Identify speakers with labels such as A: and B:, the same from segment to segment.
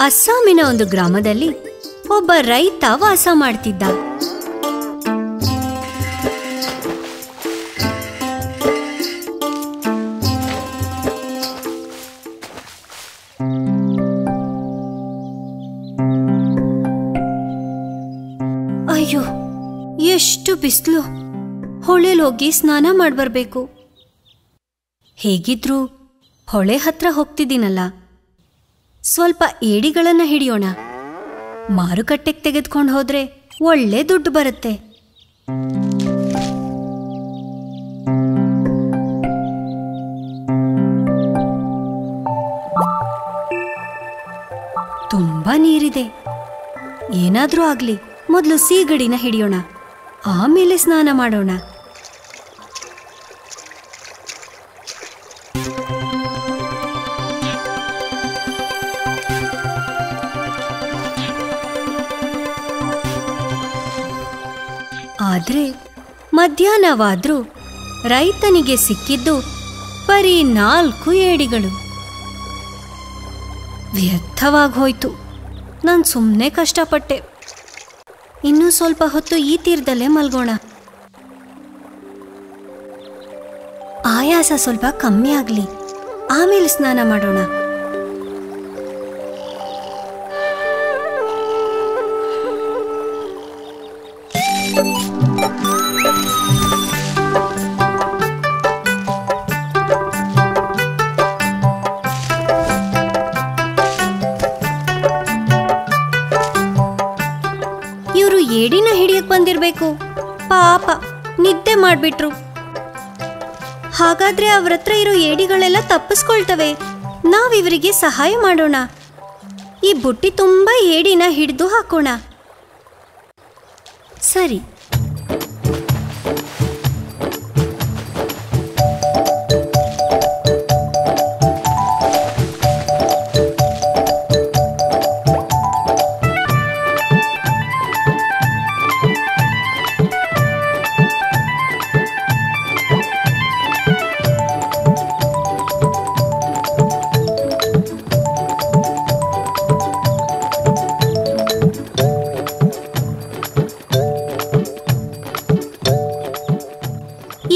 A: ಅಸ್ಸಾಮಿನ ಒಂದು ಗ್ರಾಮದಲ್ಲಿ ಒಬ್ಬ ರೈತ ವಾಸ ಮಾಡ್ತಿದ್ದ. ಅಯ್ಯೋ, ಎಷ್ಟು ಬಿಸಿಲು! ಹೊಳೆಲ್ ಹೋಗಿ ಸ್ನಾನ ಮಾಡ್ಬರ್ಬೇಕು. ಹೇಗಿದ್ರು ಹೊಳೆ ಹತ್ರ ಹೋಗ್ತಿದ್ದೀನಲ್ಲ, ಸ್ವಲ್ಪ ಏಡಿಗಳನ್ನ ಹಿಡಿಯೋಣ. ಮಾರುಕಟ್ಟೆಗೆ ತೆಗೆದುಕೊಂಡು ಹೋದ್ರೆ ಒಳ್ಳೆ ದುಡ್ಡು ಬರುತ್ತೆ. ತುಂಬಾ ನೀರಿದೆ. ಏನಾದ್ರೂ ಆಗ್ಲಿ, ಮೊದಲು ಸೀಗಡಿನ ಹಿಡಿಯೋಣ, ಆಮೇಲೆ ಸ್ನಾನ ಮಾಡೋಣ. ಆದ್ರೆ ಮಧ್ಯಾಹ್ನವಾದ್ರೂ ರೈತನಿಗೆ ಸಿಕ್ಕಿದ್ದು ಬರೀ 4 ಏಡಿಗಳು. ವ್ಯರ್ಥವಾಗಿ ಹೋಯ್ತು. ನಾನು ಸುಮ್ಮನೆ ಕಷ್ಟಪಟ್ಟೆ. ಇನ್ನೂ ಸ್ವಲ್ಪ ಹೊತ್ತು ಈ ತೀರದಲ್ಲೇ ಮಲ್ಗೋಣ. ಆಯಾಸ ಸ್ವಲ್ಪ ಕಮ್ಮಿ ಆಗ್ಲಿ, ಆಮೇಲೆ ಸ್ನಾನ ಮಾಡೋಣ. ಇವರು ಏಡಿನ ಹಿಡಿಯಕ್ ಬಂದಿರ್ಬೇಕು. ಪಾಪ, ನಿದ್ದೆ ಮಾಡ್ಬಿಟ್ರು. ಹಾಗಾದ್ರೆ ಅವ್ರ ಹತ್ರ ಇರೋ ಏಡಿಗಳೆಲ್ಲ ತಪ್ಪಿಸ್ಕೊಳ್ತವೆ. ನಾವಿವರಿಗೆ ಸಹಾಯ ಮಾಡೋಣ. ಈ ಬುಟ್ಟಿ ತುಂಬಾ ಏಡಿನ ಹಿಡಿದು ಹಾಕೋಣ. ಸರಿ.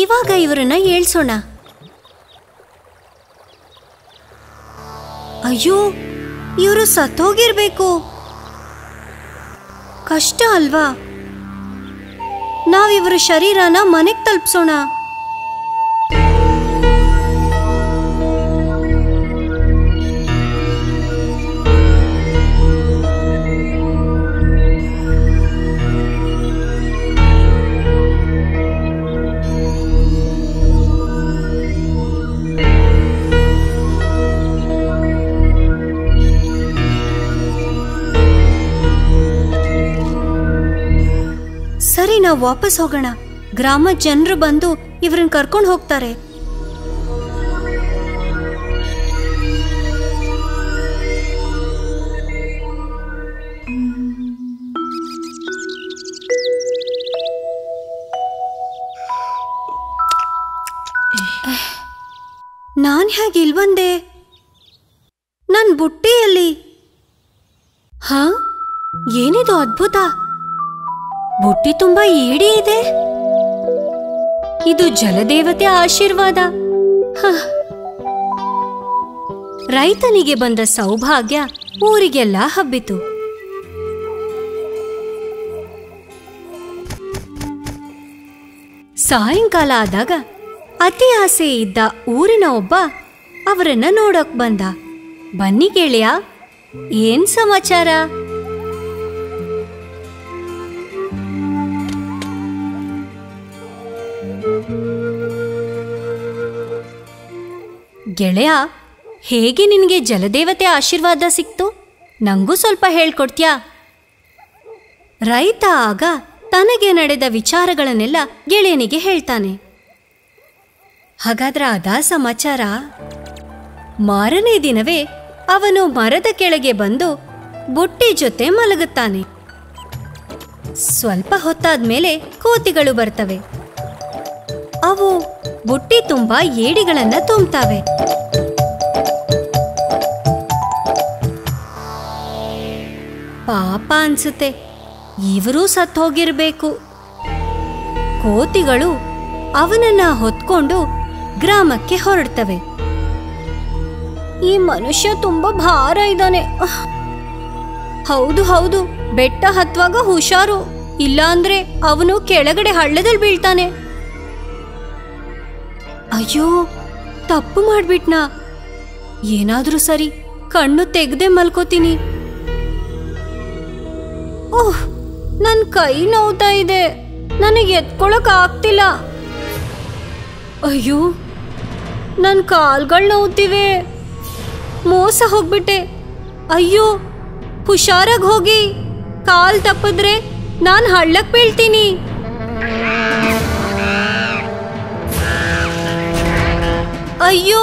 A: ಇವಾಗ ಇವರನ್ನ ಏಳ್ಸೋಣ. ಅಯ್ಯೋ, ಇವರು ಸತ್ತೋಗಿರ್ಬೇಕು. ಕಷ್ಟ ಅಲ್ವಾ? ನಾವಿವರ ಶರೀರನ ಮನೆಗೆ ತಲುಪಿಸೋಣ. ಸರಿ, ನಾವು ವಾಪಸ್ ಹೋಗೋಣ. ಗ್ರಾಮದ ಜನರು ಬಂದು ಇವ್ರನ್ನ ಕರ್ಕೊಂಡು ಹೋಗ್ತಾರೆ. ನಾನ್ ಹೇಗೆ ಇಲ್ಲಿ ಬಂದೆ? ನನ್ ಬುಟ್ಟಿಯಲ್ಲಿ ಹಾ, ಏನಿದು ಅದ್ಭುತ! ಬುಟ್ಟಿ ತುಂಬಾ ಏಡಿ ಇದೆ. ಇದು ಜಲದೇವತೆ ಆಶೀರ್ವಾದ. ರೈತನಿಗೆ ಬಂದ ಸೌಭಾಗ್ಯ ಊರಿಗೆಲ್ಲ ಹಬ್ಬಿತು. ಸಾಯಂಕಾಲ ಆದಾಗ ಅತಿ ಆಸೆ ಇದ್ದ ಊರಿನ ಒಬ್ಬ ಅವರನ್ನ ನೋಡಕ್ ಬಂದ. ಬನ್ನಿ ಗೆಳೆಯ, ಏನ್ ಸಮಾಚಾರ? ಗೆಳೆಯ, ಹೇಗೆ ನಿನಗೆ ಜಲದೇವತೆ ಆಶೀರ್ವಾದ ಸಿಕ್ತು? ನಂಗೂ ಸ್ವಲ್ಪ ಹೇಳ್ಕೊಡ್ತ್ಯಾ? ರೈತ ಆಗ ತನಗೆ ನಡೆದ ವಿಚಾರಗಳನ್ನೆಲ್ಲ ಗೆಳೆಯನಿಗೆ ಹೇಳ್ತಾನೆ. ಹಾಗಾದ್ರೆ ಅದಾ ಸಮಾಚಾರ? ಮಾರನೇ ದಿನವೇ ಅವನು ಮರದ ಕೆಳಗೆ ಬಂದು ಬುಟ್ಟಿ ಜೊತೆ ಮಲಗುತ್ತಾನೆ. ಸ್ವಲ್ಪ ಹೊತ್ತಾದ್ಮೇಲೆ ಕೋತಿಗಳು ಬರ್ತವೆ. ಅವು ಬುಟ್ಟಿ ತುಂಬಾ ಏಡಿಗಳನ್ನ ತುಂಬ್ತಾವೆ. ಪಾಪ ಅನ್ಸುತ್ತೆ, ಇವರೂ ಸತ್ತೋಗಿರ್ಬೇಕು. ಕೋತಿಗಳು ಅವನನ್ನ ಹೊತ್ಕೊಂಡು ಗ್ರಾಮಕ್ಕೆ ಹೊರಡ್ತವೆ. ಈ ಮನುಷ್ಯ ತುಂಬಾ ಭಾರ ಇದ್ದಾನೆ. ಹೌದು ಹೌದು, ಬೆಟ್ಟ ಹತ್ತುವಾಗ ಹುಷಾರು, ಇಲ್ಲಾಂದ್ರೆ ಅವನು ಕೆಳಗಡೆ ಹಳ್ಳದಲ್ಲಿ ಬೀಳ್ತಾನೆ. ಅಯ್ಯೋ, ತಪ್ಪು ಮಾಡ್ಬಿಟ್ನಾ? ಏನಾದ್ರೂ ಸರಿ, ಕಣ್ಣು ತೆಗ್ದೆ ಮಲ್ಕೋತೀನಿ. ಓಹ್, ನನ್ ಕೈ ನೋವ್ತಾ ಇದೆ, ನನಗೆ ಎತ್ಕೊಳಕ್ ಆಗ್ತಿಲ್ಲ. ಅಯ್ಯೋ, ನನ್ ಕಾಲ್ಗಳು ನೋವ್ತಿವೆ. ಮೋಸ ಹೋಗ್ಬಿಟ್ಟೆ. ಅಯ್ಯೋ, ಹುಷಾರಾಗಿ ಹೋಗಿ, ಕಾಲ್ ತಪ್ಪಿದ್ರೆ ನಾನು ಹಳ್ಳಕ್ ಬೀಳ್ತೀನಿ. ಅಯ್ಯೋ,